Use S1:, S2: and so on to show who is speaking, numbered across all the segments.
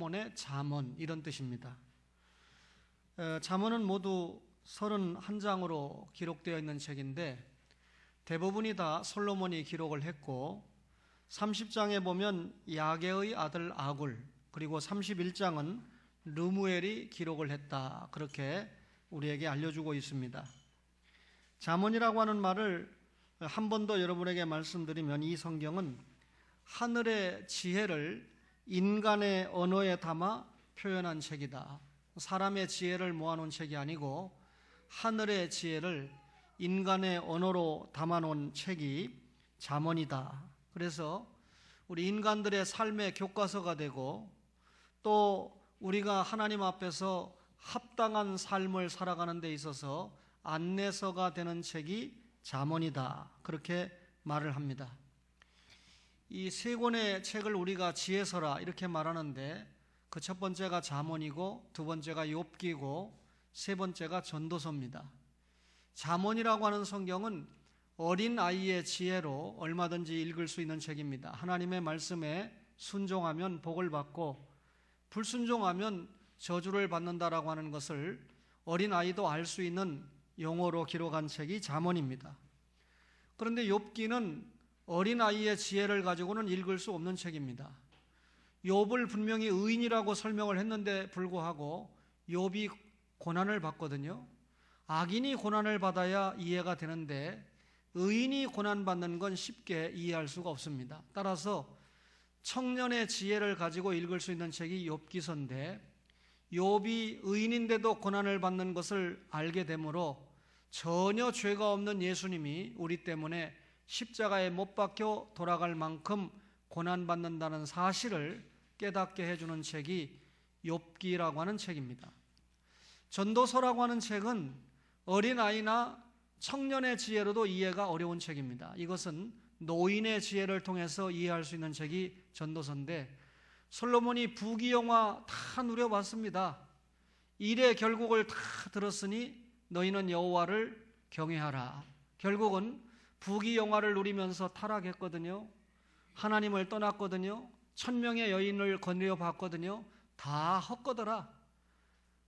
S1: 솔로몬의 잠언 이런 뜻입니다. 잠언은 모두 31장으로 기록되어 있는 책인데 대부분이 다 솔로몬이 기록을 했고 30장에 보면 야게의 아들 아굴, 그리고 31장은 르무엘이 기록을 했다, 그렇게 우리에게 알려주고 있습니다. 잠언이라고 하는 말을 한 번 더 여러분에게 말씀드리면 이 성경은 하늘의 지혜를 인간의 언어에 담아 표현한 책이다. 사람의 지혜를 모아놓은 책이 아니고 하늘의 지혜를 인간의 언어로 담아놓은 책이 잠언이다. 그래서 우리 인간들의 삶의 교과서가 되고 또 우리가 하나님 앞에서 합당한 삶을 살아가는 데 있어서 안내서가 되는 책이 잠언이다, 그렇게 말을 합니다. 이 세 권의 책을 우리가 지혜서라 이렇게 말하는데 그 첫 번째가 잠언이고 두 번째가 욥기고 세 번째가 전도서입니다. 잠언이라고 하는 성경은 어린 아이의 지혜로 얼마든지 읽을 수 있는 책입니다. 하나님의 말씀에 순종하면 복을 받고 불순종하면 저주를 받는다라고 하는 것을 어린 아이도 알 수 있는 용어로 기록한 책이 잠언입니다. 그런데 욥기는 어린 아이의 지혜를 가지고는 읽을 수 없는 책입니다. 욥을 분명히 의인이라고 설명을 했는데 불구하고 욥이 고난을 받거든요. 악인이 고난을 받아야 이해가 되는데 의인이 고난받는 건 쉽게 이해할 수가 없습니다. 따라서 청년의 지혜를 가지고 읽을 수 있는 책이 욥기서인데 욥이 의인인데도 고난을 받는 것을 알게 되므로 전혀 죄가 없는 예수님이 우리 때문에 십자가에 못 박혀 돌아갈 만큼 고난받는다는 사실을 깨닫게 해주는 책이 욥기라고 하는 책입니다. 전도서라고 하는 책은 어린아이나 청년의 지혜로도 이해가 어려운 책입니다. 이것은 노인의 지혜를 통해서 이해할 수 있는 책이 전도서인데 솔로몬이 부귀영화 다 누려봤습니다. 일의 결국을 다 들었으니 너희는 여호와를 경외하라. 결국은 부귀영화를 누리면서 타락했거든요. 하나님을 떠났거든요. 1000명의 여인을 건드려봤거든요. 다 헛거더라.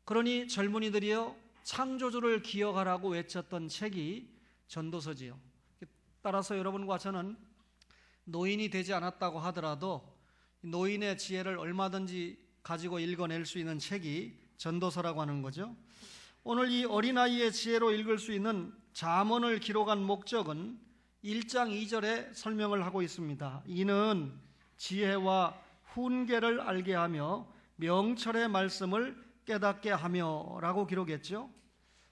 S1: 그러니 젊은이들이여 창조주를 기억하라고 외쳤던 책이 전도서지요. 따라서 여러분과 저는 노인이 되지 않았다고 하더라도 노인의 지혜를 얼마든지 가지고 읽어낼 수 있는 책이 전도서라고 하는 거죠. 오늘 이 어린아이의 지혜로 읽을 수 있는 잠언을 기록한 목적은 1장 2절에 설명을 하고 있습니다. 이는 지혜와 훈계를 알게 하며 명철의 말씀을 깨닫게 하며 라고 기록했죠.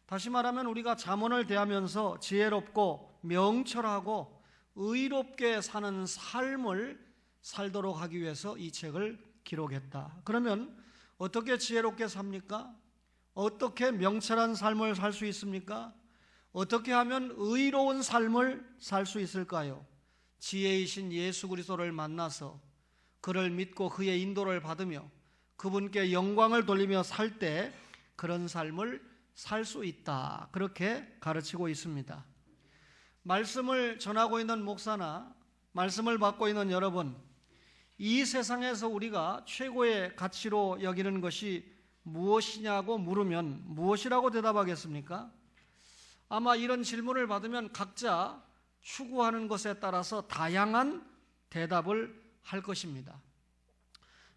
S1: 다시 말하면 우리가 잠언을 대하면서 지혜롭고 명철하고 의롭게 사는 삶을 살도록 하기 위해서 이 책을 기록했다. 그러면 어떻게 지혜롭게 삽니까? 어떻게 명철한 삶을 살 수 있습니까? 어떻게 하면 의로운 삶을 살 수 있을까요? 지혜이신 예수 그리스도를 만나서 그를 믿고 그의 인도를 받으며 그분께 영광을 돌리며 살 때 그런 삶을 살 수 있다, 그렇게 가르치고 있습니다. 말씀을 전하고 있는 목사나 말씀을 받고 있는 여러분, 이 세상에서 우리가 최고의 가치로 여기는 것이 무엇이냐고 물으면 무엇이라고 대답하겠습니까? 아마 이런 질문을 받으면 각자 추구하는 것에 따라서 다양한 대답을 할 것입니다.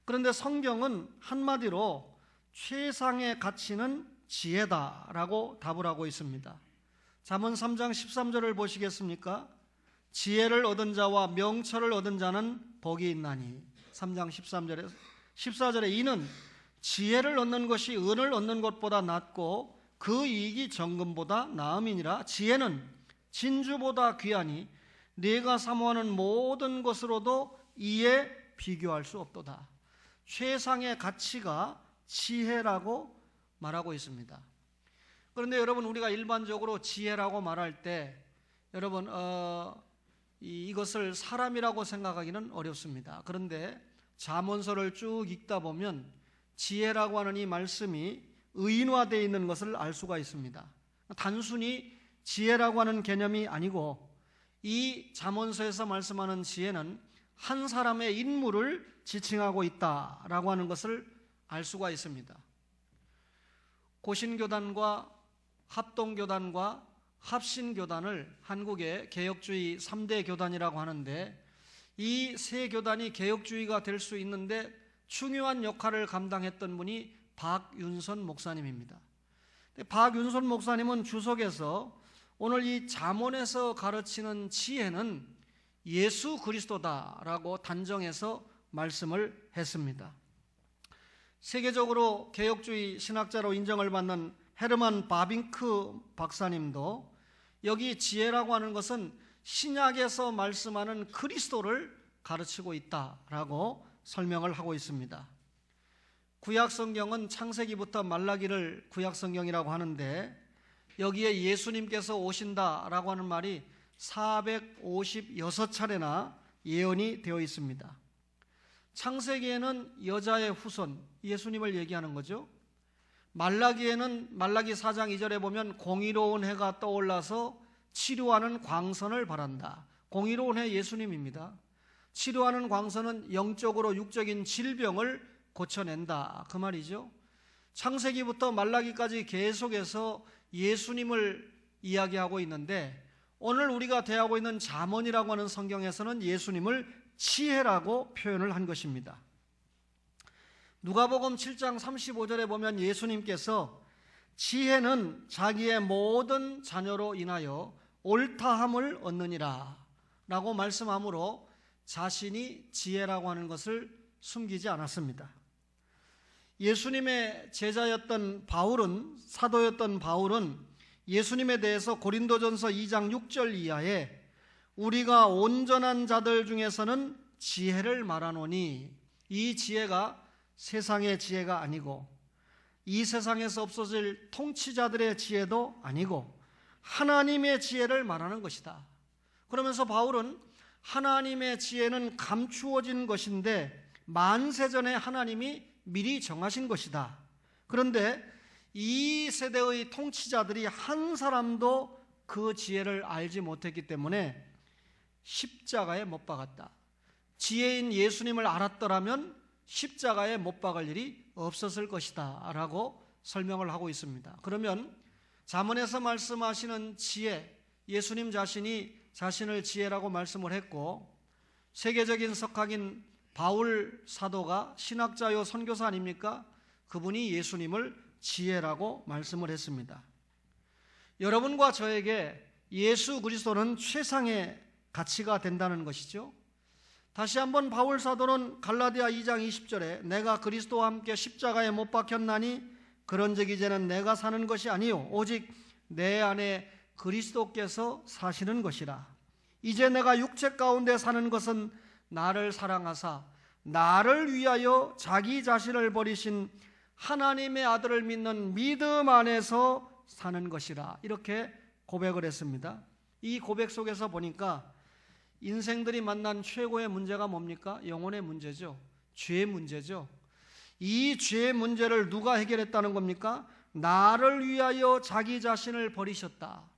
S1: 그런데 성경은 한마디로 최상의 가치는 지혜다라고 답을 하고 있습니다. 잠언 3장 13절을 보시겠습니까? 지혜를 얻은 자와 명철을 얻은 자는 복이 있나니. 3장 14절에 이는 지혜를 얻는 것이 은을 얻는 것보다 낫고 그 이익이 정금보다 나음이니라. 지혜는 진주보다 귀하니 네가 사모하는 모든 것으로도 이에 비교할 수 없도다. 최상의 가치가 지혜라고 말하고 있습니다. 그런데 여러분, 우리가 일반적으로 지혜라고 말할 때 여러분 이것을 사람이라고 생각하기는 어렵습니다. 그런데 잠언서를 쭉 읽다 보면 지혜라고 하는 이 말씀이 의인화되어 있는 것을 알 수가 있습니다. 단순히 지혜라고 하는 개념이 아니고 이 잠언서에서 말씀하는 지혜는 한 사람의 인물을 지칭하고 있다라고 하는 것을 알 수가 있습니다. 고신교단과 합동교단과 합신교단을 한국의 개혁주의 3대 교단이라고 하는데, 이 세 교단이 개혁주의가 될 수 있는데 중요한 역할을 감당했던 분이 박윤선 목사님입니다. 박윤선 목사님은 주석에서 오늘 이 잠언에서 가르치는 지혜는 예수 그리스도다라고 단정해서 말씀을 했습니다. 세계적으로 개혁주의 신학자로 인정을 받는 헤르만 바빙크 박사님도 여기 지혜라고 하는 것은 신약에서 말씀하는 그리스도를 가르치고 있다라고 설명을 하고 있습니다. 구약성경은 창세기부터 말라기를 구약성경이라고 하는데, 여기에 예수님께서 오신다라고 하는 말이 456차례나 예언이 되어 있습니다. 창세기에는 여자의 후손, 예수님을 얘기하는 거죠. 말라기에는 말라기 4장 2절에 보면 공의로운 해가 떠올라서 치료하는 광선을 바란다. 공의로운 해 예수님입니다. 치료하는 광선은 영적으로 육적인 질병을 고쳐낸다, 그 말이죠. 창세기부터 말라기까지 계속해서 예수님을 이야기하고 있는데, 오늘 우리가 대하고 있는 잠언이라고 하는 성경에서는 예수님을 지혜라고 표현을 한 것입니다. 누가복음 7장 35절에 보면 예수님께서 지혜는 자기의 모든 자녀로 인하여 옳다함을 얻느니라 라고 말씀하므로 자신이 지혜라고 하는 것을 숨기지 않았습니다. 예수님의 제자였던 바울은, 사도였던 바울은 예수님에 대해서 고린도전서 2장 6절 이하에 우리가 온전한 자들 중에서는 지혜를 말하노니, 이 지혜가 세상의 지혜가 아니고 이 세상에서 없어질 통치자들의 지혜도 아니고 하나님의 지혜를 말하는 것이다. 그러면서 바울은 하나님의 지혜는 감추어진 것인데 만세전에 하나님이 미리 정하신 것이다. 그런데 이 세대의 통치자들이 한 사람도 그 지혜를 알지 못했기 때문에 십자가에 못 박았다. 지혜인 예수님을 알았더라면 십자가에 못 박을 일이 없었을 것이다 라고 설명을 하고 있습니다. 그러면 잠언에서 말씀하시는 지혜, 예수님 자신이 자신을 지혜라고 말씀을 했고, 세계적인 석학인 바울 사도가 신학자요 선교사 아닙니까? 그분이 예수님을 지혜라고 말씀을 했습니다. 여러분과 저에게 예수 그리스도는 최상의 가치가 된다는 것이죠. 다시 한번 바울 사도는 갈라디아 2장 20절에 내가 그리스도와 함께 십자가에 못 박혔나니 그런즉 이제는 내가 사는 것이 아니요 오직 내 안에 그리스도께서 사시는 것이라. 이제 내가 육체 가운데 사는 것은 나를 사랑하사 나를 위하여 자기 자신을 버리신 하나님의 아들을 믿는 믿음 안에서 사는 것이라. 이렇게 고백을 했습니다. 이 고백 속에서 보니까 인생들이 만난 최고의 문제가 뭡니까? 영혼의 문제죠. 죄의 문제죠. 이 죄의 문제를 누가 해결했다는 겁니까? 나를 위하여 자기 자신을 버리셨다.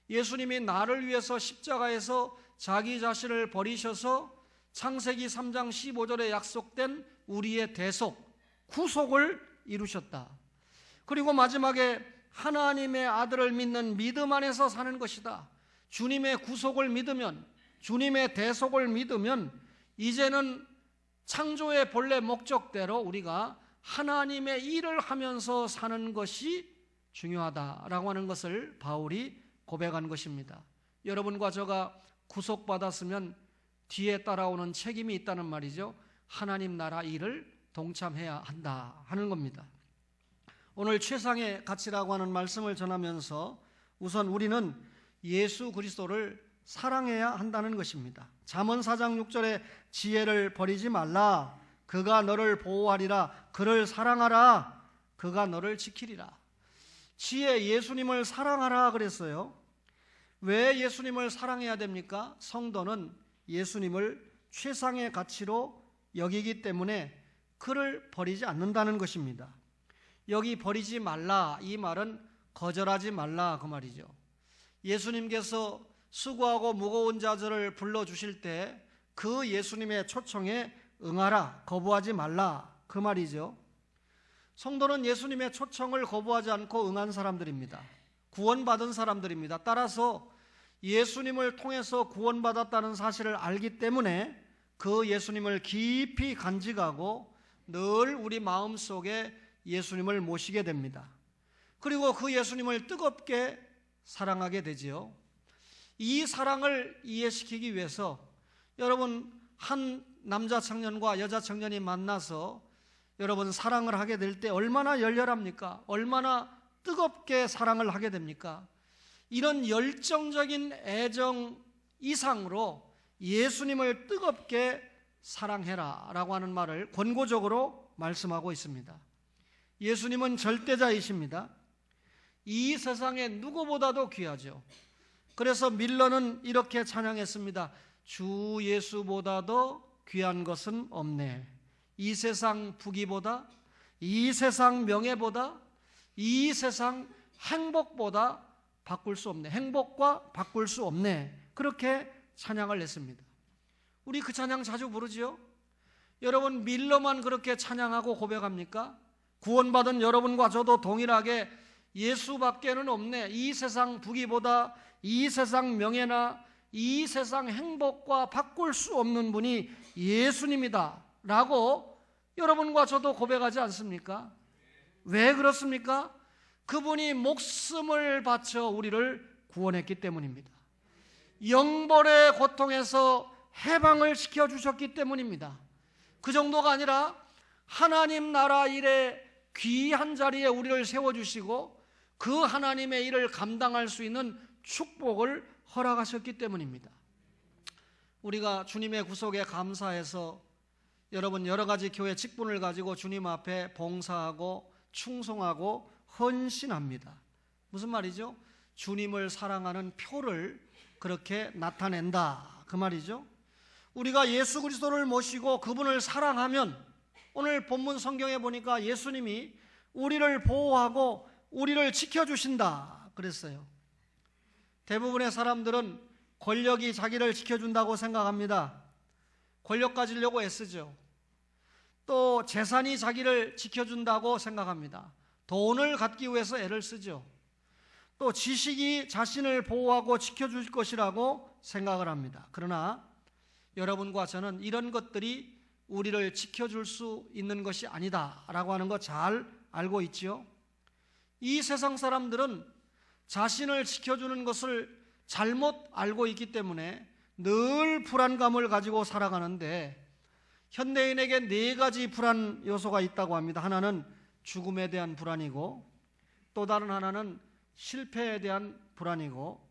S1: 예수님이 나를 위해서 십자가에서 자기 자신을 버리셔서 창세기 3장 15절에 약속된 우리의 대속, 구속을 이루셨다. 그리고 마지막에 하나님의 아들을 믿는 믿음 안에서 사는 것이다. 주님의 구속을 믿으면, 주님의 대속을 믿으면 이제는 창조의 본래 목적대로 우리가 하나님의 일을 하면서 사는 것이 중요하다라고 하는 것을 바울이 고백한 것입니다. 여러분과 저가 구속받았으면 뒤에 따라오는 책임이 있다는 말이죠. 하나님 나라 일을 동참해야 한다 하는 겁니다. 오늘 최상의 가치라고 하는 말씀을 전하면서 우선 우리는 예수 그리스도를 사랑해야 한다는 것입니다. 잠언 4장 6절에 지혜를 버리지 말라. 그가 너를 보호하리라. 그를 사랑하라. 그가 너를 지키리라. 지혜, 예수님을 사랑하라 그랬어요. 왜 예수님을 사랑해야 됩니까? 성도는 예수님을 최상의 가치로 여기기 때문에 그를 버리지 않는다는 것입니다. 여기 버리지 말라, 이 말은 거절하지 말라 그 말이죠. 예수님께서 수고하고 무거운 자들을 불러주실 때 그 예수님의 초청에 응하라, 거부하지 말라 그 말이죠. 성도는 예수님의 초청을 거부하지 않고 응한 사람들입니다. 구원받은 사람들입니다. 따라서 예수님을 통해서 구원받았다는 사실을 알기 때문에 그 예수님을 깊이 간직하고 늘 우리 마음속에 예수님을 모시게 됩니다. 그리고 그 예수님을 뜨겁게 사랑하게 되지요. 이 사랑을 이해시키기 위해서 여러분, 한 남자 청년과 여자 청년이 만나서 여러분 사랑을 하게 될 때 얼마나 열렬합니까? 얼마나 뜨겁게 사랑을 하게 됩니까? 이런 열정적인 애정 이상으로 예수님을 뜨겁게 사랑해라 라고 하는 말을 권고적으로 말씀하고 있습니다. 예수님은 절대자이십니다. 이 세상에 누구보다도 귀하죠. 그래서 밀러는 이렇게 찬양했습니다. 주 예수보다도 귀한 것은 없네. 이 세상 부귀보다, 이 세상 명예보다, 이 세상 행복보다 바꿀 수 없네. 행복과 바꿀 수 없네. 그렇게 찬양을 했습니다. 우리 그 찬양 자주 부르지요? 여러분, 밀러만 그렇게 찬양하고 고백합니까? 구원받은 여러분과 저도 동일하게 예수밖에는 없네. 이 세상 부귀보다, 이 세상 명예나 이 세상 행복과 바꿀 수 없는 분이 예수님이다 라고 여러분과 저도 고백하지 않습니까? 왜 그렇습니까? 그분이 목숨을 바쳐 우리를 구원했기 때문입니다. 영벌의 고통에서 해방을 시켜주셨기 때문입니다. 그 정도가 아니라 하나님 나라 일에 귀한 자리에 우리를 세워주시고 그 하나님의 일을 감당할 수 있는 축복을 허락하셨기 때문입니다. 우리가 주님의 구속에 감사해서 여러분 여러 가지 교회 직분을 가지고 주님 앞에 봉사하고 충성하고 헌신합니다. 무슨 말이죠? 주님을 사랑하는 표를 그렇게 나타낸다 그 말이죠. 우리가 예수 그리스도를 모시고 그분을 사랑하면 오늘 본문 성경에 보니까 예수님이 우리를 보호하고 우리를 지켜주신다 그랬어요. 대부분의 사람들은 권력이 자기를 지켜준다고 생각합니다. 권력 가지려고 애쓰죠. 또 재산이 자기를 지켜준다고 생각합니다. 돈을 갖기 위해서 애를 쓰죠. 또 지식이 자신을 보호하고 지켜줄 것이라고 생각을 합니다. 그러나 여러분과 저는 이런 것들이 우리를 지켜줄 수 있는 것이 아니다라고 하는 거 잘 알고 있지요. 이 세상 사람들은 자신을 지켜주는 것을 잘못 알고 있기 때문에 늘 불안감을 가지고 살아가는데 현대인에게 4가지 불안 요소가 있다고 합니다. 하나는 죽음에 대한 불안이고 또 다른 하나는 실패에 대한 불안이고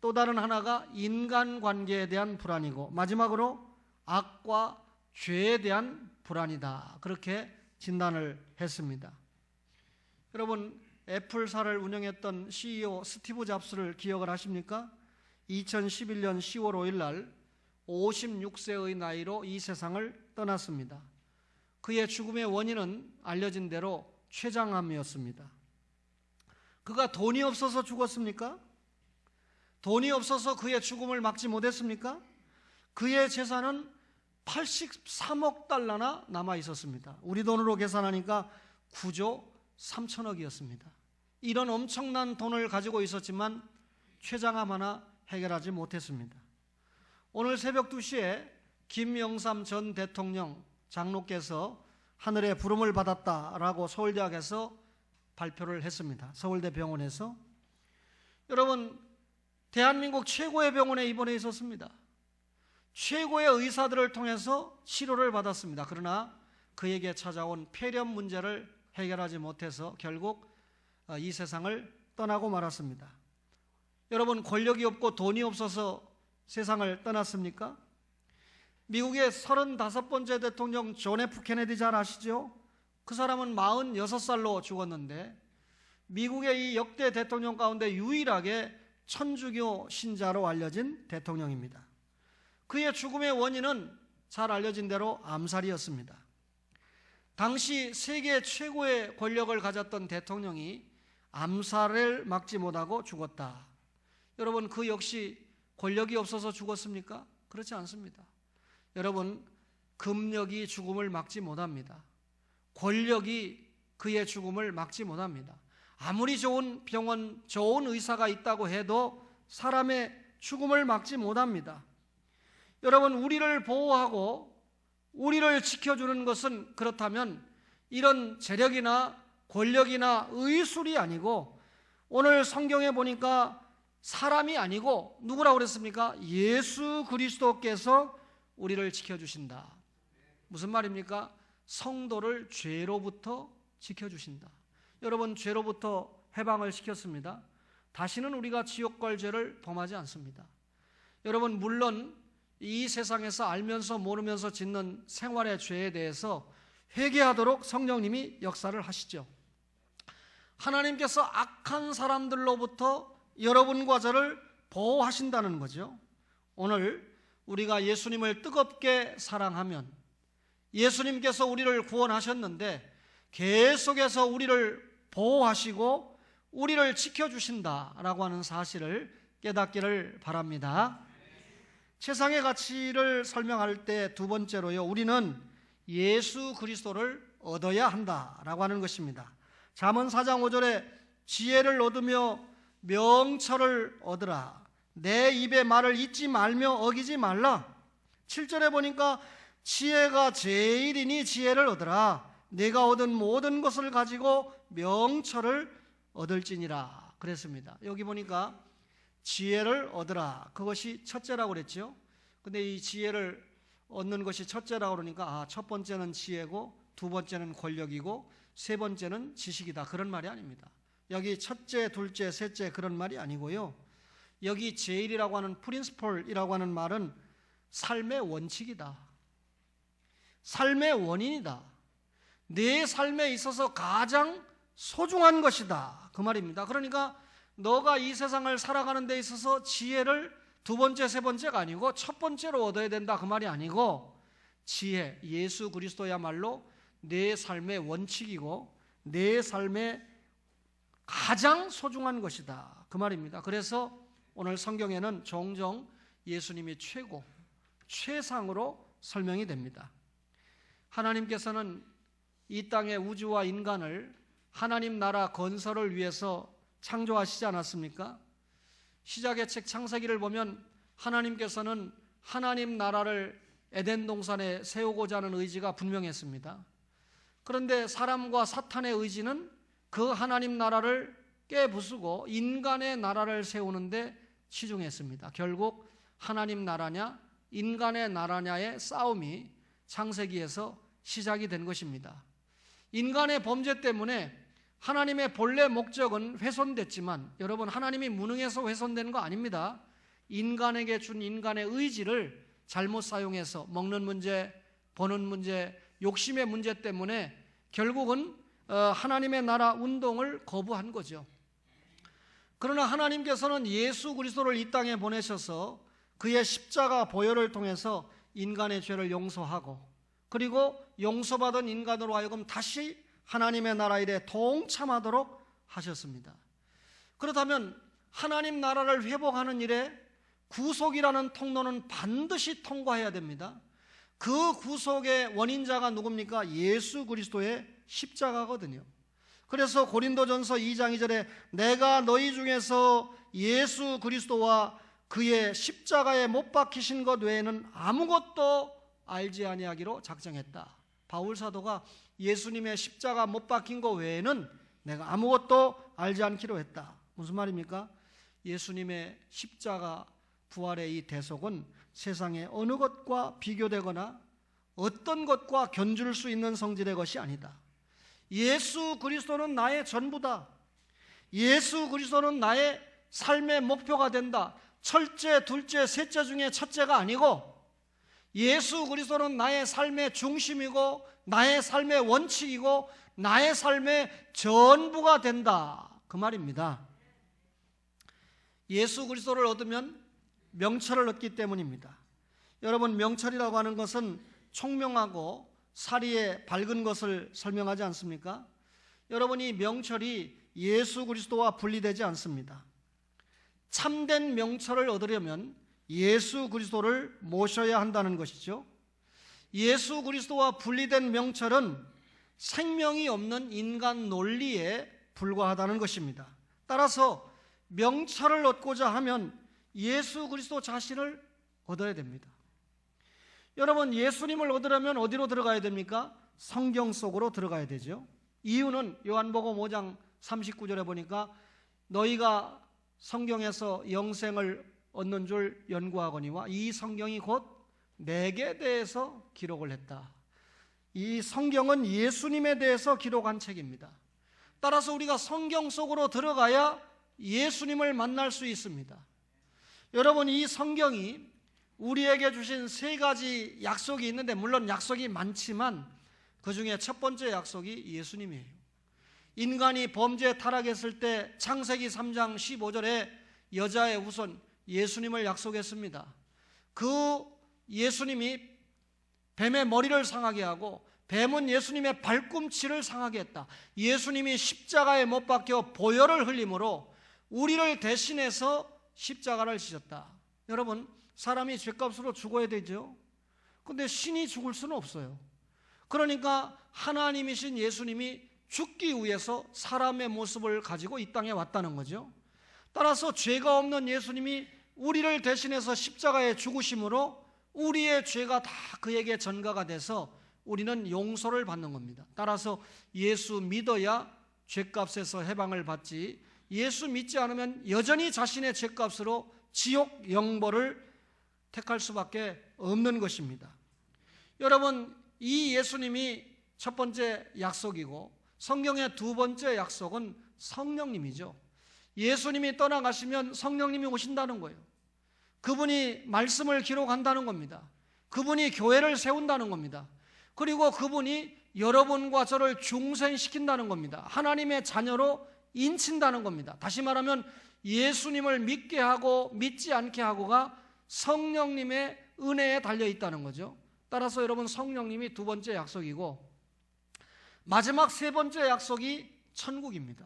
S1: 또 다른 하나가 인간관계에 대한 불안이고 마지막으로 악과 죄에 대한 불안이다. 그렇게 진단을 했습니다. 여러분 애플사를 운영했던 CEO 스티브 잡스를 기억을 하십니까? 2011년 10월 5일 날 56세의 나이로 이 세상을 떠났습니다. 그의 죽음의 원인은 알려진 대로 췌장암이었습니다. 그가 돈이 없어서 죽었습니까? 돈이 없어서 그의 죽음을 막지 못했습니까? 그의 재산은 83억 달러나 남아 있었습니다. 우리 돈으로 계산하니까 9조 3천억이었습니다. 이런 엄청난 돈을 가지고 있었지만 췌장암 하나 해결하지 못했습니다. 오늘 새벽 2시에 김영삼 전 대통령 장로께서 하늘의 부름을 받았다라고 서울대학에서 발표를 했습니다. 서울대 병원에서. 여러분 대한민국 최고의 병원에 입원해 있었습니다. 최고의 의사들을 통해서 치료를 받았습니다. 그러나 그에게 찾아온 폐렴 문제를 해결하지 못해서 결국 이 세상을 떠나고 말았습니다. 여러분 권력이 없고 돈이 없어서 세상을 떠났습니까? 미국의 35번째 대통령 존 F 케네디 잘 아시죠? 그 사람은 46살로 죽었는데 미국의 이 역대 대통령 가운데 유일하게 천주교 신자로 알려진 대통령입니다. 그의 죽음의 원인은 잘 알려진 대로 암살이었습니다. 당시 세계 최고의 권력을 가졌던 대통령이 암살을 막지 못하고 죽었다. 여러분 그 역시 권력이 없어서 죽었습니까? 그렇지 않습니다. 여러분 금력이 죽음을 막지 못합니다. 권력이 그의 죽음을 막지 못합니다. 아무리 좋은 병원, 좋은 의사가 있다고 해도 사람의 죽음을 막지 못합니다. 여러분, 우리를 보호하고 우리를 지켜주는 것은 그렇다면 이런 재력이나 권력이나 의술이 아니고, 오늘 성경에 보니까 사람이 아니고 누구라고 그랬습니까? 예수 그리스도께서 우리를 지켜주신다. 무슨 말입니까? 성도를 죄로부터 지켜주신다. 여러분, 죄로부터 해방을 시켰습니다. 다시는 우리가 지옥 갈 죄를 범하지 않습니다. 여러분, 물론 이 세상에서 알면서 모르면서 짓는 생활의 죄에 대해서 회개하도록 성령님이 역사를 하시죠. 하나님께서 악한 사람들로부터 여러분과 저를 보호하신다는 거죠. 오늘 우리가 예수님을 뜨겁게 사랑하면 예수님께서 우리를 구원하셨는데 계속해서 우리를 보호하시고 우리를 지켜주신다라고 하는 사실을 깨닫기를 바랍니다. 세상의 가치를 설명할 때 두 번째로요, 우리는 예수 그리스도를 얻어야 한다라고 하는 것입니다. 잠언 4장 5절에 지혜를 얻으며 명철을 얻으라. 내 입의 말을 잊지 말며 어기지 말라. 7절에 보니까 지혜가 제일이니 지혜를 얻으라. 내가 얻은 모든 것을 가지고 명철을 얻을지니라 그랬습니다. 여기 보니까 지혜를 얻으라, 그것이 첫째라고 그랬죠. 근데 이 지혜를 얻는 것이 첫째라고 그러니까 첫 번째는 지혜고 두 번째는 권력이고 세 번째는 지식이다, 그런 말이 아닙니다. 여기 첫째, 둘째, 셋째 그런 말이 아니고요. 여기 제일이라고 하는 프린시플이라고 하는 말은 삶의 원칙이다, 삶의 원인이다, 내 삶에 있어서 가장 소중한 것이다, 그 말입니다. 그러니까 너가 이 세상을 살아가는 데 있어서 지혜를 두 번째, 세 번째가 아니고 첫 번째로 얻어야 된다, 그 말이 아니고, 지혜, 예수 그리스도야말로 내 삶의 원칙이고 내 삶의 가장 소중한 것이다, 그 말입니다. 그래서 오늘 성경에는 종종 예수님이 최고, 최상으로 설명이 됩니다. 하나님께서는 이 땅의 우주와 인간을 하나님 나라 건설을 위해서 창조하시지 않았습니까? 시작의 책 창세기를 보면 하나님께서는 하나님 나라를 에덴 동산에 세우고자 하는 의지가 분명했습니다. 그런데 사람과 사탄의 의지는 그 하나님 나라를 깨부수고 인간의 나라를 세우는데 치중했습니다. 결국 하나님 나라냐 인간의 나라냐의 싸움이 창세기에서 시작이 된 것입니다. 인간의 범죄 때문에 하나님의 본래 목적은 훼손됐지만, 여러분, 하나님이 무능해서 훼손된 거 아닙니다. 인간에게 준 인간의 의지를 잘못 사용해서 먹는 문제, 버는 문제, 욕심의 문제 때문에 결국은 하나님의 나라 운동을 거부한 거죠. 그러나 하나님께서는 예수 그리스도를 이 땅에 보내셔서 그의 십자가 보혈을 통해서 인간의 죄를 용서하고, 그리고 용서받은 인간으로 하여금 다시 하나님의 나라 일에 동참하도록 하셨습니다. 그렇다면 하나님 나라를 회복하는 일에 구속이라는 통로는 반드시 통과해야 됩니다. 그 구속의 원인자가 누굽니까? 예수 그리스도의 십자가거든요. 그래서 고린도전서 2장 2절에 내가 너희 중에서 예수 그리스도와 그의 십자가에 못 박히신 것 외에는 아무것도 알지 아니하기로 작정했다. 바울 사도가 예수님의 십자가 못 박힌 것 외에는 내가 아무것도 알지 않기로 했다. 무슨 말입니까? 예수님의 십자가 부활의 이 대속은 세상의 어느 것과 비교되거나 어떤 것과 견줄 수 있는 성질의 것이 아니다. 예수 그리스도는 나의 전부다. 예수 그리스도는 나의 삶의 목표가 된다. 첫째, 둘째, 셋째 중에 첫째가 아니고 예수 그리스도는 나의 삶의 중심이고 나의 삶의 원칙이고 나의 삶의 전부가 된다, 그 말입니다. 예수 그리스도를 얻으면 명철을 얻기 때문입니다. 여러분, 명철이라고 하는 것은 총명하고 사리에 밝은 것을 설명하지 않습니까? 여러분, 이 명철이 예수 그리스도와 분리되지 않습니다. 참된 명철을 얻으려면 예수 그리스도를 모셔야 한다는 것이죠. 예수 그리스도와 분리된 명철은 생명이 없는 인간 논리에 불과하다는 것입니다. 따라서 명철을 얻고자 하면 예수 그리스도 자신을 얻어야 됩니다. 여러분, 예수님을 얻으려면 어디로 들어가야 됩니까? 성경 속으로 들어가야 되죠. 이유는 요한복음 5장 39절에 보니까 너희가 성경에서 영생을 얻는 줄 연구하거니와 이 성경이 곧 내게 대해서 기록을 했다. 이 성경은 예수님에 대해서 기록한 책입니다. 따라서 우리가 성경 속으로 들어가야 예수님을 만날 수 있습니다. 여러분, 이 성경이 우리에게 주신 세 가지 약속이 있는데, 물론 약속이 많지만 그 중에 첫 번째 약속이 예수님이에요. 인간이 범죄 타락했을 때 창세기 3장 15절에 여자의 후손 예수님을 약속했습니다. 그 예수님이 뱀의 머리를 상하게 하고 뱀은 예수님의 발꿈치를 상하게 했다. 예수님이 십자가에 못 박혀 보혈을 흘림으로 우리를 대신해서 십자가를 지셨다. 여러분, 사람이 죄값으로 죽어야 되죠. 그런데 신이 죽을 수는 없어요. 그러니까 하나님이신 예수님이 죽기 위해서 사람의 모습을 가지고 이 땅에 왔다는 거죠. 따라서 죄가 없는 예수님이 우리를 대신해서 십자가에 죽으심으로 우리의 죄가 다 그에게 전가가 돼서 우리는 용서를 받는 겁니다. 따라서 예수 믿어야 죄값에서 해방을 받지, 예수 믿지 않으면 여전히 자신의 죄값으로 지옥 영벌을 택할 수밖에 없는 것입니다. 여러분, 이 예수님이 첫 번째 약속이고 성경의 두 번째 약속은 성령님이죠. 예수님이 떠나가시면 성령님이 오신다는 거예요. 그분이 말씀을 기록한다는 겁니다. 그분이 교회를 세운다는 겁니다. 그리고 그분이 여러분과 저를 중생시킨다는 겁니다. 하나님의 자녀로 인친다는 겁니다. 다시 말하면 예수님을 믿게 하고 믿지 않게 하고가 성령님의 은혜에 달려있다는 거죠. 따라서 여러분, 성령님이 두 번째 약속이고 마지막 세 번째 약속이 천국입니다.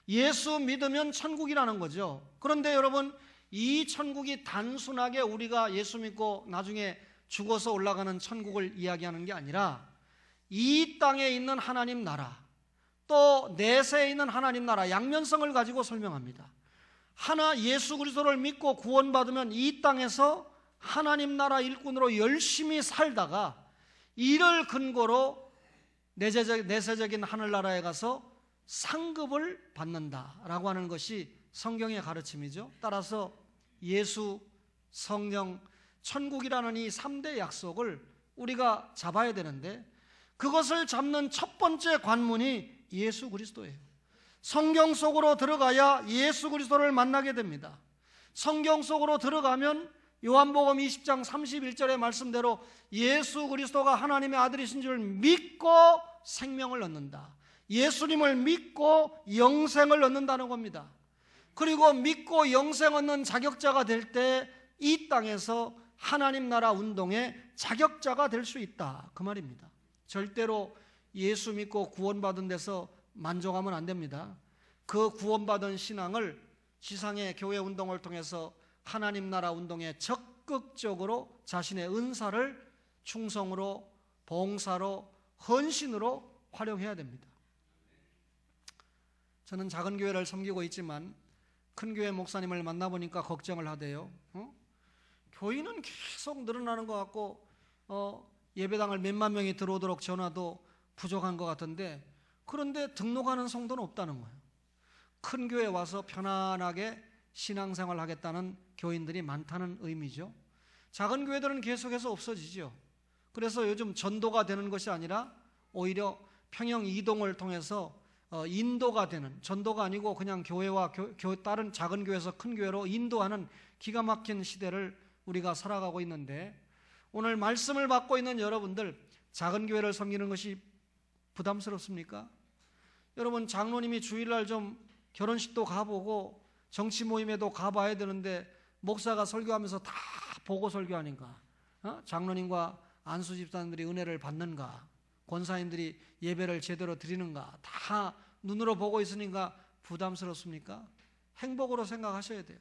S1: 예수 믿으면 천국이라는 거죠. 그런데 여러분, 이 천국이 단순하게 우리가 예수 믿고 나중에 죽어서 올라가는 천국을 이야기하는 게 아니라 이 땅에 있는 하나님 나라, 또 내세에 있는 하나님 나라, 양면성을 가지고 설명합니다. 예수 그리스도를 믿고 구원받으면 이 땅에서 하나님 나라 일꾼으로 열심히 살다가 이를 근거로 내세적인 하늘나라에 가서 상급을 받는다라고 하는 것이 성경의 가르침이죠. 따라서 예수, 성령, 천국이라는 이 3대 약속을 우리가 잡아야 되는데, 그것을 잡는 첫 번째 관문이 예수 그리스도예요. 성경 속으로 들어가야 예수 그리스도를 만나게 됩니다. 성경 속으로 들어가면 요한복음 20장 31절의 말씀대로 예수 그리스도가 하나님의 아들이신 줄 믿고 생명을 얻는다. 예수님을 믿고 영생을 얻는다는 겁니다. 그리고 믿고 영생 얻는 자격자가 될 때 이 땅에서 하나님 나라 운동의 자격자가 될 수 있다, 그 말입니다. 절대로 예수 믿고 구원받은 데서 만족하면 안 됩니다. 그 구원받은 신앙을 지상의 교회 운동을 통해서 하나님 나라 운동에 적극적으로 자신의 은사를 충성으로, 봉사로, 헌신으로 활용해야 됩니다. 저는 작은 교회를 섬기고 있지만 큰 교회 목사님을 만나보니까 걱정을 하대요. 교인은 계속 늘어나는 것 같고 예배당을 몇만 명이 들어오도록 전화도 부족한 것 같은데, 그런데 등록하는 성도는 없다는 거예요. 큰 교회 와서 편안하게 신앙생활 하겠다는 교인들이 많다는 의미죠. 작은 교회들은 계속해서 없어지죠. 그래서 요즘 전도가 되는 것이 아니라 오히려 평형 이동을 통해서 인도가 되는, 전도가 아니고 그냥 교회와 다른 작은 교회에서 큰 교회로 인도하는 기가 막힌 시대를 우리가 살아가고 있는데, 오늘 말씀을 받고 있는 여러분들, 작은 교회를 섬기는 것이 부담스럽습니까? 여러분, 장로님이 주일날 좀 결혼식도 가보고 정치 모임에도 가봐야 되는데 목사가 설교하면서 다 보고 설교하는가? 장로님과 안수 집사님들이 은혜를 받는가? 권사님들이 예배를 제대로 드리는가? 다 눈으로 보고 있으니까 부담스럽습니까? 행복으로 생각하셔야 돼요.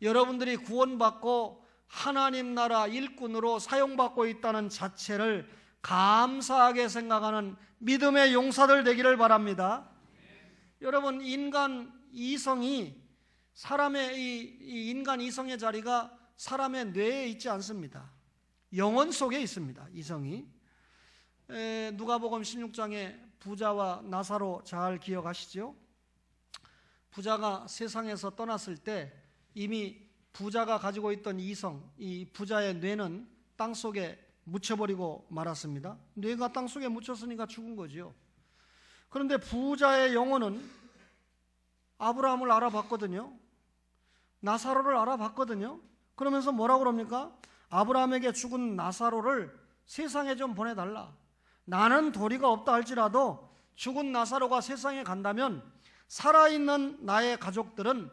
S1: 여러분들이 구원받고 하나님 나라 일꾼으로 사용받고 있다는 자체를 감사하게 생각하는 믿음의 용사들 되기를 바랍니다. 여러분, 인간 이성이 사람의 이 인간 이성의 자리가 사람의 뇌에 있지 않습니다. 영혼 속에 있습니다. 이성이. 누가복음 16장에 부자와 나사로 잘 기억하시죠? 부자가 세상에서 떠났을 때 이미 부자가 가지고 있던 이성, 이 부자의 뇌는 땅속에 묻혀버리고 말았습니다. 뇌가 땅속에 묻혔으니까 죽은 거죠. 그런데 부자의 영혼은 아브라함을 알아봤거든요. 나사로를 알아봤거든요. 그러면서 뭐라고 그럽니까? 아브라함에게 죽은 나사로를 세상에 좀 보내달라. 나는 도리가 없다 할지라도 죽은 나사로가 세상에 간다면 살아있는 나의 가족들은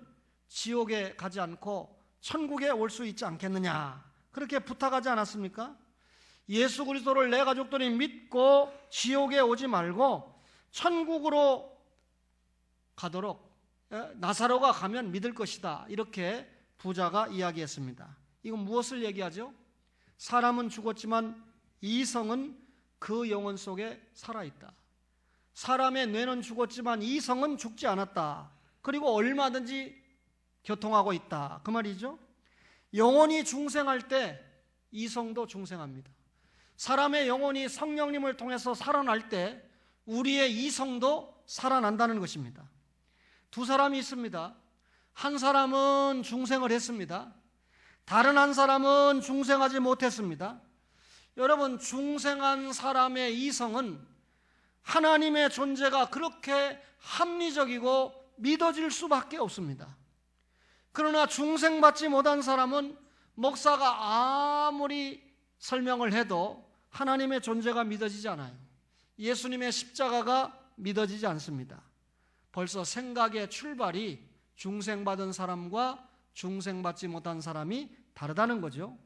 S1: 지옥에 가지 않고 천국에 올 수 있지 않겠느냐, 그렇게 부탁하지 않았습니까? 예수 그리스도를 내 가족들이 믿고 지옥에 오지 말고 천국으로 가도록 나사로가 가면 믿을 것이다, 이렇게 부자가 이야기했습니다. 이건 무엇을 얘기하죠? 사람은 죽었지만 이성은 그 영혼 속에 살아있다. 사람의 뇌는 죽었지만 이성은 죽지 않았다. 그리고 얼마든지 교통하고 있다, 그 말이죠. 영혼이 중생할 때 이성도 중생합니다. 사람의 영혼이 성령님을 통해서 살아날 때 우리의 이성도 살아난다는 것입니다. 두 사람이 있습니다. 한 사람은 중생을 했습니다. 다른 한 사람은 중생하지 못했습니다. 여러분, 중생한 사람의 이성은 하나님의 존재가 그렇게 합리적이고 믿어질 수밖에 없습니다. 그러나 중생받지 못한 사람은 목사가 아무리 설명을 해도 하나님의 존재가 믿어지지 않아요. 예수님의 십자가가 믿어지지 않습니다. 벌써 생각의 출발이 중생받은 사람과 중생받지 못한 사람이 다르다는 거죠.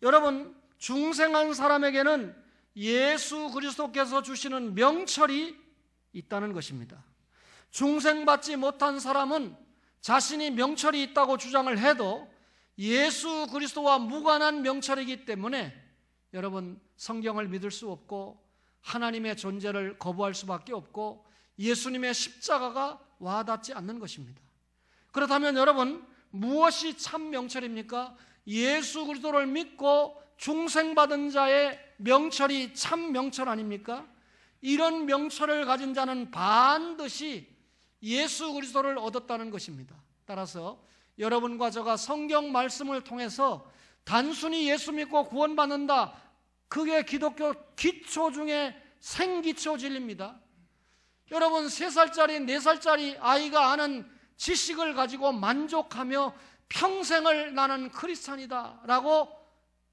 S1: 여러분, 중생한 사람에게는 예수 그리스도께서 주시는 명철이 있다는 것입니다. 중생받지 못한 사람은 자신이 명철이 있다고 주장을 해도 예수 그리스도와 무관한 명철이기 때문에 여러분, 성경을 믿을 수 없고 하나님의 존재를 거부할 수밖에 없고 예수님의 십자가가 와닿지 않는 것입니다. 그렇다면 여러분, 무엇이 참 명철입니까? 예수 그리스도를 믿고 중생받은 자의 명철이 참 명철 아닙니까? 이런 명철을 가진 자는 반드시 예수 그리스도를 얻었다는 것입니다. 따라서 여러분과 저가 성경 말씀을 통해서 단순히 예수 믿고 구원받는다, 그게 기독교 기초 중에 생기초 진리입니다. 여러분, 3살짜리 4살짜리 아이가 아는 지식을 가지고 만족하며 평생을 나는 크리스찬이다 라고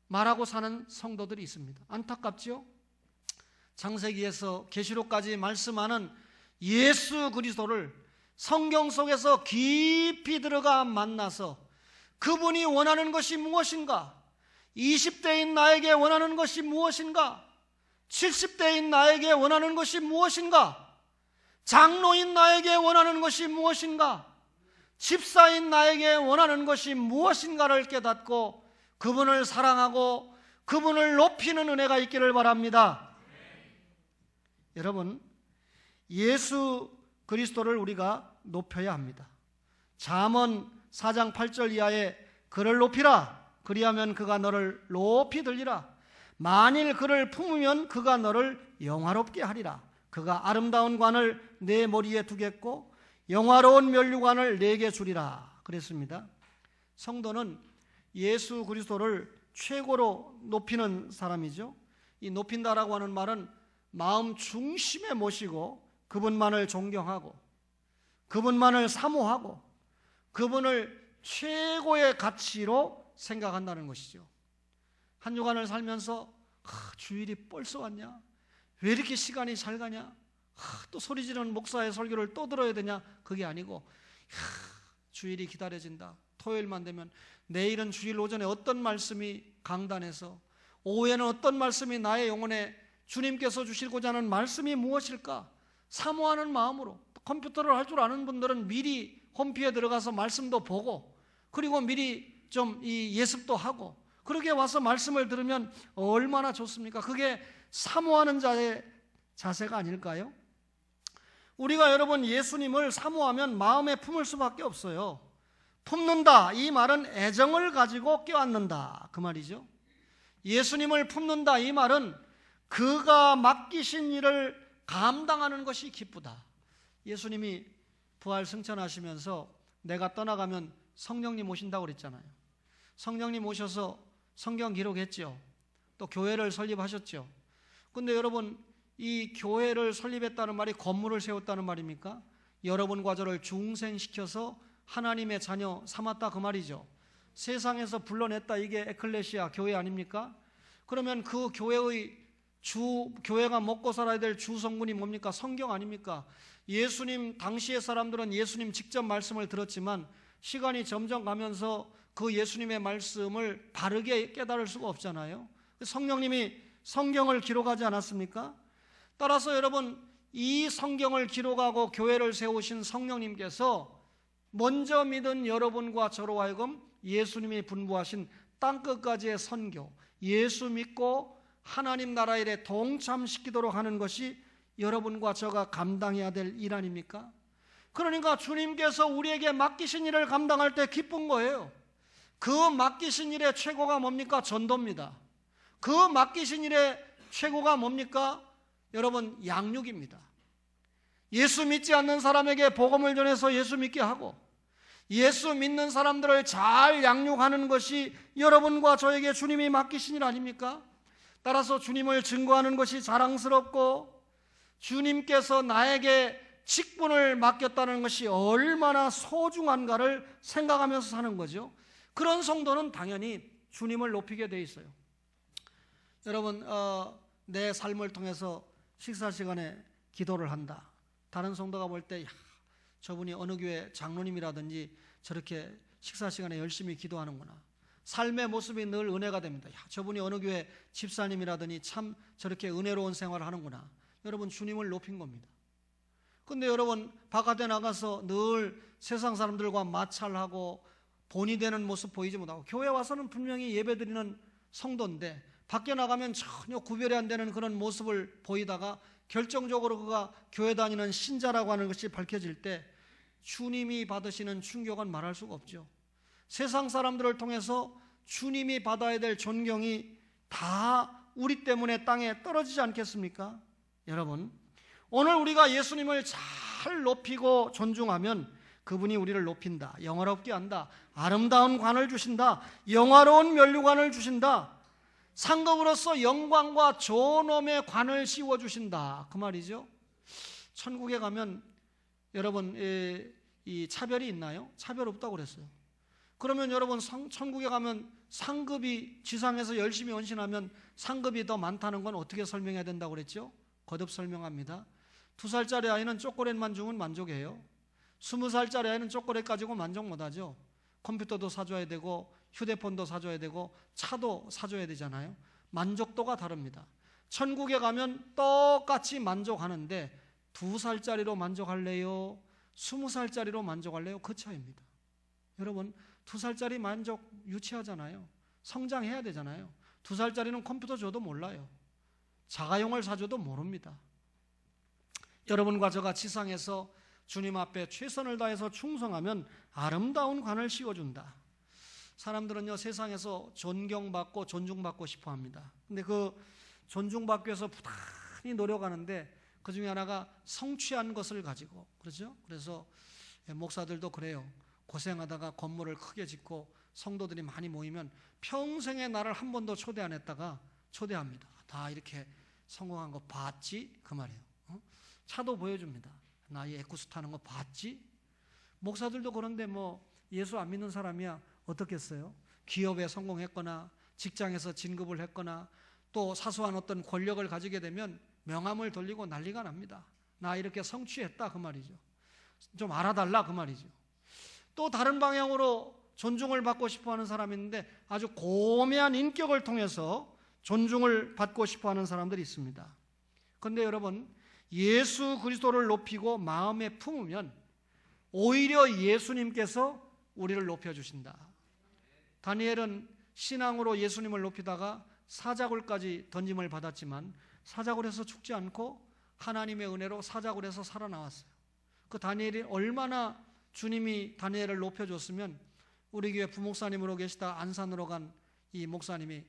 S1: 말하고 사는 성도들이 있습니다. 안타깝죠? 창세기에서 계시록까지 말씀하는 예수 그리스도를 성경 속에서 깊이 들어가 만나서 그분이 원하는 것이 무엇인가? 20대인 나에게 원하는 것이 무엇인가? 70대인 나에게 원하는 것이 무엇인가? 장로인 나에게 원하는 것이 무엇인가? 집사인 나에게 원하는 것이 무엇인가를 깨닫고 그분을 사랑하고 그분을 높이는 은혜가 있기를 바랍니다. 여러분, 예수 그리스도를 우리가 높여야 합니다. 잠언 4장 8절 이하에 그를 높이라. 그리하면 그가 너를 높이 들리라. 만일 그를 품으면 그가 너를 영화롭게 하리라. 그가 아름다운 관을 내 머리에 두겠고 영화로운 면류관을 내게 주리라. 그랬습니다. 성도는 예수 그리스도를 최고로 높이는 사람이죠. 이 높인다라고 하는 말은 마음 중심에 모시고 그분만을 존경하고 그분만을 사모하고 그분을 최고의 가치로 생각한다는 것이죠. 한 주간을 살면서 주일이 벌써 왔냐? 왜 이렇게 시간이 잘 가냐? 또 소리 지르는 목사의 설교를 또 들어야 되냐? 그게 아니고 주일이 기다려진다. 토요일만 되면 내일은 주일 오전에 어떤 말씀이 강단에서, 오후에는 어떤 말씀이 나의 영혼에 주님께서 주시고자 하는 말씀이 무엇일까? 사모하는 마음으로. 컴퓨터를 할 줄 아는 분들은 미리 홈피에 들어가서 말씀도 보고 그리고 미리 좀 이 예습도 하고 그렇게 와서 말씀을 들으면 얼마나 좋습니까? 그게 사모하는 자의 자세가 아닐까요? 우리가 여러분 예수님을 사모하면 마음에 품을 수밖에 없어요. 품는다, 이 말은 애정을 가지고 껴안는다, 그 말이죠. 예수님을 품는다, 이 말은 그가 맡기신 일을 감당하는 것이 기쁘다. 예수님이 부활 승천하시면서 내가 떠나가면 성령님 오신다고 그랬잖아요. 성령님 오셔서 성경 기록했죠. 또 교회를 설립하셨죠. 근데 여러분, 이 교회를 설립했다는 말이 건물을 세웠다는 말입니까? 여러분과 저를 중생시켜서 하나님의 자녀 삼았다, 그 말이죠. 세상에서 불러냈다, 이게 에클레시아, 교회 아닙니까? 그러면 그 교회가 먹고 살아야 될 주 성분이 뭡니까? 성경 아닙니까? 예수님, 당시의 사람들은 예수님 직접 말씀을 들었지만 시간이 점점 가면서 그 예수님의 말씀을 바르게 깨달을 수가 없잖아요. 성령님이 성경을 기록하지 않았습니까? 따라서 여러분, 이 성경을 기록하고 교회를 세우신 성령님께서 먼저 믿은 여러분과 저로 하여금 예수님이 분부하신 땅끝까지의 선교, 예수 믿고 하나님 나라 일에 동참시키도록 하는 것이 여러분과 저가 감당해야 될 일 아닙니까? 그러니까 주님께서 우리에게 맡기신 일을 감당할 때 기쁜 거예요. 그 맡기신 일의 최고가 뭡니까? 전도입니다. 그 맡기신 일의 최고가 뭡니까? 여러분, 양육입니다. 예수 믿지 않는 사람에게 복음을 전해서 예수 믿게 하고 예수 믿는 사람들을 잘 양육하는 것이 여러분과 저에게 주님이 맡기신 일 아닙니까? 따라서 주님을 증거하는 것이 자랑스럽고 주님께서 나에게 직분을 맡겼다는 것이 얼마나 소중한가를 생각하면서 사는 거죠. 그런 성도는 당연히 주님을 높이게 돼 있어요. 여러분, 내 삶을 통해서 식사 시간에 기도를 한다. 다른 성도가 볼 때 저분이 어느 교회 장로님이라든지 저렇게 식사 시간에 열심히 기도하는구나. 삶의 모습이 늘 은혜가 됩니다. 저분이 어느 교회 집사님이라더니 참 저렇게 은혜로운 생활을 하는구나. 여러분, 주님을 높인 겁니다. 근데 여러분, 바깥에 나가서 늘 세상 사람들과 마찰하고 본이 되는 모습 보이지 못하고 교회 와서는 분명히 예배드리는 성도인데 밖에 나가면 전혀 구별이 안 되는 그런 모습을 보이다가 결정적으로 그가 교회 다니는 신자라고 하는 것이 밝혀질 때 주님이 받으시는 충격은 말할 수가 없죠. 세상 사람들을 통해서 주님이 받아야 될 존경이 다 우리 때문에 땅에 떨어지지 않겠습니까? 여러분, 오늘 우리가 예수님을 잘 높이고 존중하면 그분이 우리를 높인다, 영화롭게 한다, 아름다운 관을 주신다, 영화로운 면류관을 주신다, 상급으로서 영광과 존엄의 관을 씌워주신다, 그 말이죠. 천국에 가면 여러분, 이 차별이 있나요? 차별 없다고 그랬어요. 그러면 여러분, 천국에 가면 상급이 지상에서 열심히 헌신하면 상급이 더 많다는 건 어떻게 설명해야 된다고 그랬죠? 거듭 설명합니다. 2살짜리 아이는 초콜릿만 주면 만족해요. 20살짜리 아이는 초콜릿 가지고 만족 못하죠. 컴퓨터도 사줘야 되고 휴대폰도 사줘야 되고 차도 사줘야 되잖아요. 만족도가 다릅니다. 천국에 가면 똑같이 만족하는데 2살짜리로 만족할래요? 20살짜리로 만족할래요? 그 차이입니다. 여러분, 2살짜리 만족 유치하잖아요. 성장해야 되잖아요. 2살짜리는 컴퓨터 줘도 몰라요. 자가용을 사줘도 모릅니다. 여러분과 저가 지상에서 주님 앞에 최선을 다해서 충성하면 아름다운 관을 씌워준다. 사람들은요, 세상에서 존경받고 존중받고 싶어 합니다. 근데 그 존중받기 위해서 부단히 노력하는데 그 중에 하나가 성취한 것을 가지고, 그렇죠? 그래서 목사들도 그래요. 고생하다가 건물을 크게 짓고 성도들이 많이 모이면 평생에 나를 한 번도 초대 안 했다가 초대합니다. 다 이렇게 성공한 거 봤지? 그 말이에요. 차도 보여줍니다. 나 이 에쿠스 타는 거 봤지? 목사들도 그런데 뭐 예수 안 믿는 사람이야 어떻겠어요? 기업에 성공했거나 직장에서 진급을 했거나 또 사소한 어떤 권력을 가지게 되면 명함을 돌리고 난리가 납니다. 나 이렇게 성취했다, 그 말이죠. 좀 알아달라, 그 말이죠. 또 다른 방향으로 존중을 받고 싶어하는 사람이 있는데 아주 고매한 인격을 통해서 존중을 받고 싶어하는 사람들이 있습니다. 그런데 여러분, 예수 그리스도를 높이고 마음에 품으면 오히려 예수님께서 우리를 높여주신다. 다니엘은 신앙으로 예수님을 높이다가 사자굴까지 던짐을 받았지만 사자굴에서 죽지 않고 하나님의 은혜로 사자굴에서 살아나왔어요. 그 다니엘이 얼마나 주님이 다니엘을 높여줬으면 우리 교회 부목사님으로 계시다 안산으로 간 이 목사님이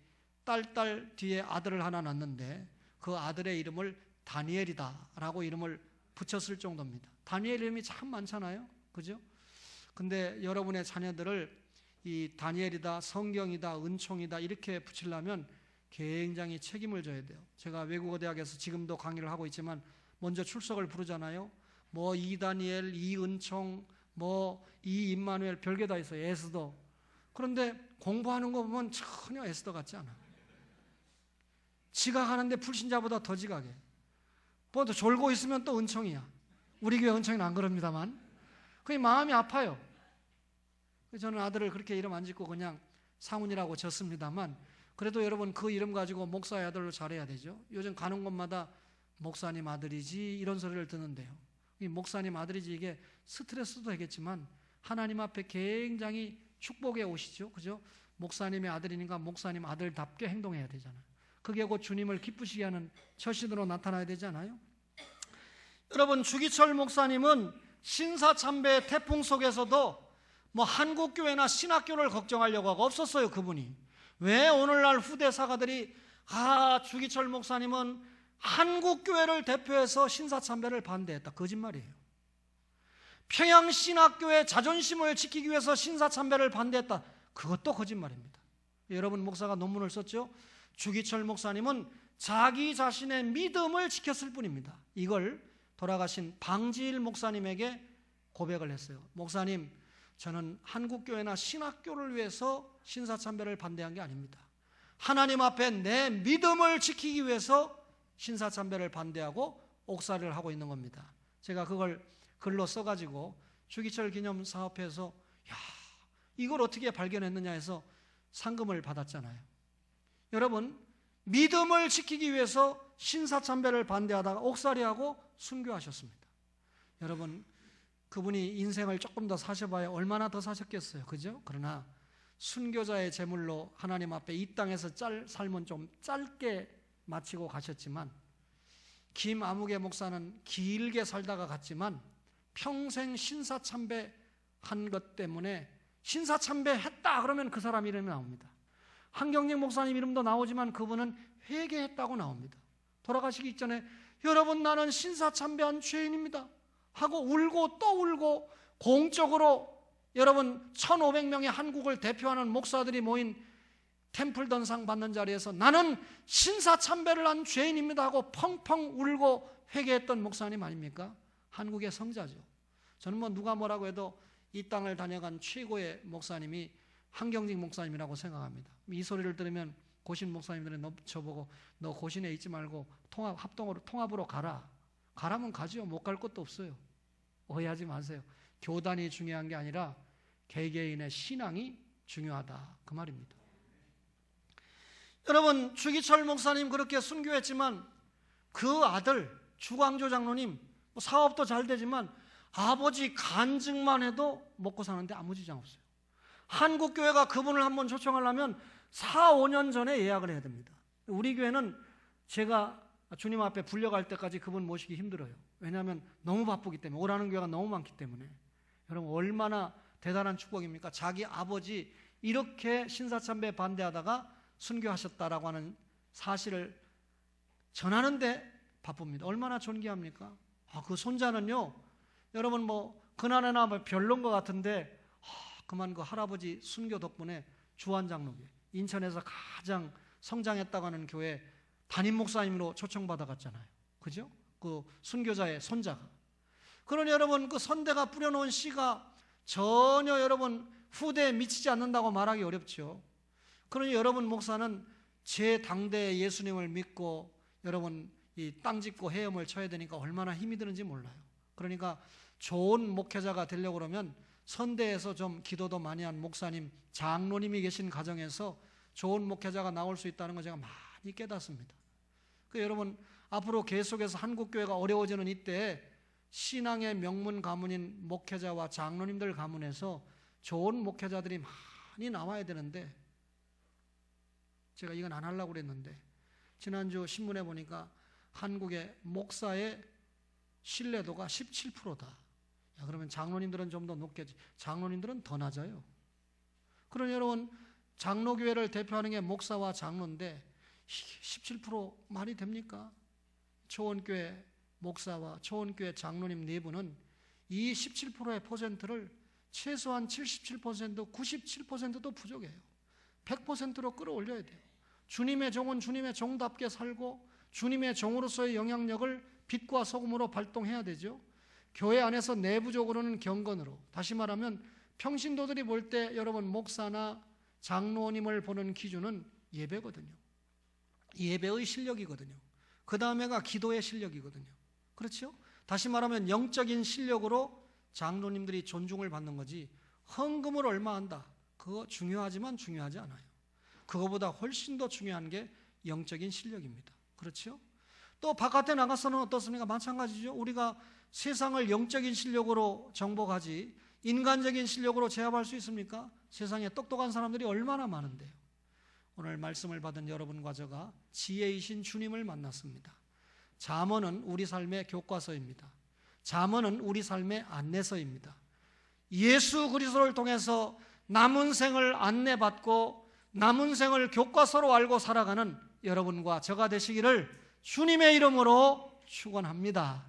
S1: 딸 뒤에 아들을 하나 낳는데 그 아들의 이름을 다니엘이다라고 이름을 붙였을 정도입니다. 다니엘 이름이 참 많잖아요, 그죠? 근데 여러분의 자녀들을 이 다니엘이다, 성경이다, 은총이다 이렇게 붙이려면 굉장히 책임을 져야 돼요. 제가 외국어 대학에서 지금도 강의를 하고 있지만 먼저 출석을 부르잖아요. 뭐 이다니엘, 이은총, 뭐 이임마누엘 별게 다 있어요. 에스더. 그런데 공부하는 거 보면 전혀 에스더 같지 않아. 지각하는데 불신자보다 더 지각해. 뭐 또 졸고 있으면 또 은총이야. 우리 교회 은총이는 안 그럽니다만 그게 마음이 아파요. 저는 아들을 그렇게 이름 안 짓고 그냥 상훈이라고 졌습니다만 그래도 여러분 그 이름 가지고 목사의 아들로 잘해야 되죠. 요즘 가는 곳마다 목사님 아들이지 이런 소리를 듣는데요. 이 목사님 아들이지 이게 스트레스도 되겠지만 하나님 앞에 굉장히 축복의 옷이죠. 그죠? 목사님의 아들이니까 목사님 아들답게 행동해야 되잖아요. 그게 곧 주님을 기쁘시게 하는 처신으로 나타나야 되잖아요. 여러분 주기철 목사님은 신사참배의 태풍 속에서도 뭐 한국교회나 신학교를 걱정하려고 하고 없었어요. 그분이. 왜 오늘날 후대 사가들이 주기철 목사님은 한국교회를 대표해서 신사참배를 반대했다. 거짓말이에요. 평양신학교의 자존심을 지키기 위해서 신사참배를 반대했다. 그것도 거짓말입니다. 여러분 목사가 논문을 썼죠. 주기철 목사님은 자기 자신의 믿음을 지켰을 뿐입니다. 이걸 돌아가신 방지일 목사님에게 고백을 했어요. 목사님, 저는 한국교회나 신학교를 위해서 신사참배를 반대한 게 아닙니다. 하나님 앞에 내 믿음을 지키기 위해서 신사참배를 반대하고 옥살이를 하고 있는 겁니다. 제가 그걸 글로 써가지고 주기철 기념사업회에서 이걸 어떻게 발견했느냐 해서 상금을 받았잖아요. 여러분 믿음을 지키기 위해서 신사참배를 반대하다가 옥살이하고 순교하셨습니다. 여러분 그분이 인생을 조금 더 사셔봐야 얼마나 더 사셨겠어요. 그죠? 그러나 순교자의 제물로 하나님 앞에 이 땅에서 삶은 좀 짧게 마치고 가셨지만 김아무개 목사는 길게 살다가 갔지만 평생 신사참배 한 것 때문에 신사참배 했다 그러면 그 사람 이름이 나옵니다. 한경직 목사님 이름도 나오지만 그분은 회개했다고 나옵니다. 돌아가시기 전에 여러분 나는 신사참배한 죄인입니다 하고 울고 또 울고 공적으로 여러분 1500명의 한국을 대표하는 목사들이 모인 템플던상 받는 자리에서 나는 신사참배를 한 죄인입니다 하고 펑펑 울고 회개했던 목사님 아닙니까? 한국의 성자죠. 저는 뭐 누가 뭐라고 해도 이 땅을 다녀간 최고의 목사님이 한경직 목사님이라고 생각합니다. 이 소리를 들으면 고신 목사님들은 저보고 너 고신에 있지 말고 통합으로 가라면 가죠. 못 갈 것도 없어요. 오해하지 마세요. 교단이 중요한 게 아니라 개개인의 신앙이 중요하다 그 말입니다. 여러분 주기철 목사님 그렇게 순교했지만 그 아들 주광조 장로님 사업도 잘 되지만 아버지 간증만 해도 먹고 사는데 아무 지장 없어요. 한국교회가 그분을 한번 초청하려면 4, 5년 전에 예약을 해야 됩니다. 우리 교회는 제가 주님 앞에 불려갈 때까지 그분 모시기 힘들어요. 왜냐하면 너무 바쁘기 때문에 오라는 교회가 너무 많기 때문에. 여러분 얼마나 대단한 축복입니까? 자기 아버지 이렇게 신사참배 반대하다가 순교하셨다라고 하는 사실을 전하는데 바쁩니다. 얼마나 존귀합니까? 그 손자는요 여러분 뭐 그날에나 뭐 별론 것 같은데 그만 그 할아버지 순교 덕분에 주한장로교회 인천에서 가장 성장했다고 하는 교회 담임 목사님으로 초청받아 갔잖아요. 그죠? 그 순교자의 손자가. 그러니 여러분 그 선대가 뿌려놓은 씨가 전혀 여러분 후대에 미치지 않는다고 말하기 어렵죠. 그러니 여러분 목사는 제 당대의 예수님을 믿고 여러분 이 땅 짓고 헤엄을 쳐야 되니까 얼마나 힘이 드는지 몰라요. 그러니까 좋은 목회자가 되려고 그러면 선대에서 좀 기도도 많이 한 목사님, 장로님이 계신 가정에서 좋은 목회자가 나올 수 있다는 걸 제가 많이 깨닫습니다. 여러분 앞으로 계속해서 한국교회가 어려워지는 이때 신앙의 명문 가문인 목회자와 장로님들 가문에서 좋은 목회자들이 많이 나와야 되는데 제가 이건 안 하려고 그랬는데 지난주 신문에 보니까 한국의 목사의 신뢰도가 17%다. 그러면 장로님들은 좀 더 높겠지. 장로님들은 더 낮아요. 그러니 여러분, 장로교회를 대표하는 게 목사와 장로인데 17% 말이 됩니까? 초원교회 목사와 초원교회 장로님 네 분은 이 17%의 퍼센트를 최소한 77%, 97%도 부족해요. 100%로 끌어올려야 돼요. 주님의 종은 주님의 종답게 살고 주님의 종으로서의 영향력을 빛과 소금으로 발동해야 되죠. 교회 안에서 내부적으로는 경건으로, 다시 말하면 평신도들이 볼 때 여러분 목사나 장로님을 보는 기준은 예배거든요. 예배의 실력이거든요. 그 다음에가 기도의 실력이거든요. 그렇죠? 다시 말하면 영적인 실력으로 장로님들이 존중을 받는 거지, 헌금을 얼마 한다, 그거 중요하지만 중요하지 않아요. 그거보다 훨씬 더 중요한 게 영적인 실력입니다. 그렇죠? 또 바깥에 나가서는 어떻습니까? 마찬가지죠. 우리가 세상을 영적인 실력으로 정복하지 인간적인 실력으로 제압할 수 있습니까? 세상에 똑똑한 사람들이 얼마나 많은데요. 오늘 말씀을 받은 여러분과 제가 지혜이신 주님을 만났습니다. 잠언은 우리 삶의 교과서입니다. 잠언은 우리 삶의 안내서입니다. 예수 그리스도를 통해서 남은 생을 안내받고 남은 생을 교과서로 알고 살아가는 여러분과 저가 되시기를 주님의 이름으로 축원합니다.